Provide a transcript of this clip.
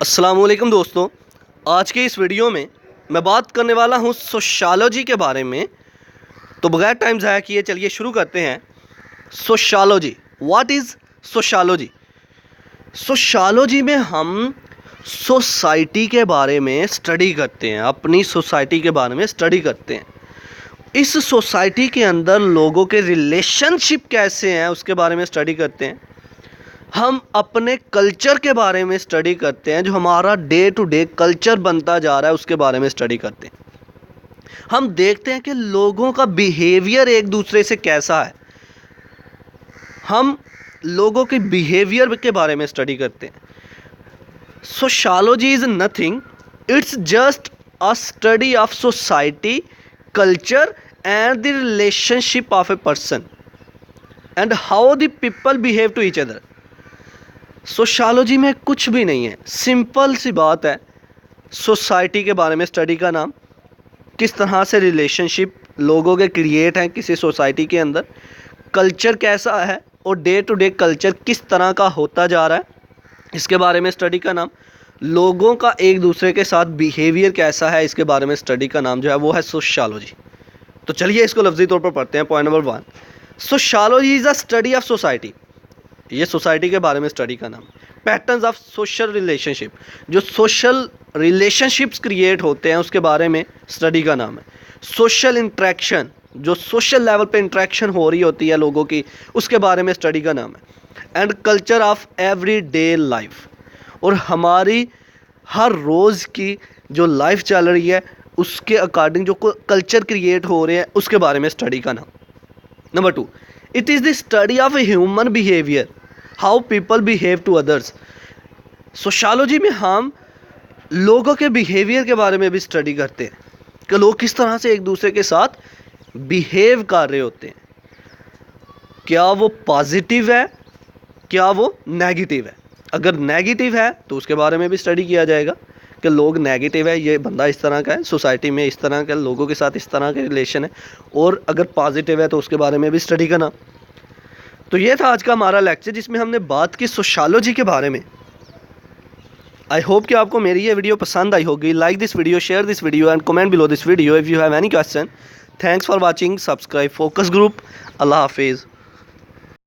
अस्सलाम वालेकुम दोस्तों, आज के इस वीडियो में मैं बात करने वाला हूँ सोशियोलॉजी के बारे में। तो बगैर टाइम ज़ाया किए चलिए शुरू करते हैं। Sociology, what is sociology? Sociology में हम सोसाइटी के बारे में स्टडी करते हैं, अपनी सोसाइटी के बारे में स्टडी करते हैं। इस सोसाइटी के अंदर लोगों के रिलेशनशिप कैसे हैं उसके बारे में स्टडी करते हैं। हम अपने कल्चर के बारे में स्टडी करते हैं, जो हमारा डे टू डे कल्चर बनता जा रहा है उसके बारे में स्टडी करते हैं। हम देखते हैं कि लोगों का बिहेवियर एक दूसरे से कैसा है। हम लोगों के बिहेवियर के बारे में स्टडी करते हैं। Sociology is nothing, it's just a study of society, culture and the relationship of a person and how the people behave to each other. Sociology में कुछ भी नहीं है, सिंपल सी बात है। सोसाइटी के बारे में स्टडी का नाम, किस तरह से रिलेशनशिप लोगों के क्रिएट हैं किसी सोसाइटी के अंदर, कल्चर कैसा है और डे टू डे कल्चर किस तरह का होता जा रहा है इसके बारे में स्टडी का नाम, लोगों का एक दूसरे के साथ बिहेवियर कैसा है इसके बारे में स्टडी का नाम जो है वो है सोशियोलॉजी। तो चलिए इसको लफ्जी तौर पर पढ़ते हैं। Point number 1, sociology is a study of society. ये सोसाइटी के बारे में स्टडी का नाम। पैटर्न्स ऑफ सोशल रिलेशनशिप, जो सोशल रिलेशनशिप्स क्रिएट होते हैं उसके बारे में स्टडी का नाम है। सोशल इंट्रैक्शन, जो सोशल लेवल पे इंट्रैक्शन हो रही होती है लोगों की, उसके बारे में स्टडी का नाम है। And culture of every day life, और हमारी हर रोज़ की जो लाइफ चल रही है उसके अकॉर्डिंग जो कल्चर क्रिएट हो रहे हैं उसके बारे में स्टडी का नाम। Number 2, it is the study of human behaviour, how people behave to others. Sociology में हम लोगों के बिहेवियर के बारे में भी स्टडी करते हैं कि लोग किस तरह से एक दूसरे के साथ बिहेव कर रहे होते हैं। क्या वो पॉजिटिव है, क्या वो नेगेटिव है। अगर नेगेटिव है तो उसके बारे में भी स्टडी किया जाएगा कि लोग नेगेटिव है, ये बंदा इस तरह का है, सोसाइटी में इस तरह का लोगों के साथ इस तरह के रिलेशन है। और अगर पॉजिटिव है तो उसके बारे में भी स्टडी करना। तो ये था आज का हमारा लेक्चर जिसमें हमने बात की सोशियोलॉजी के बारे में। आई होप कि आपको मेरी ये वीडियो पसंद आई होगी। Like this video, share this video and comment below this video if you have any question. Thanks for watching. Subscribe focus group. Allah हाफिज़।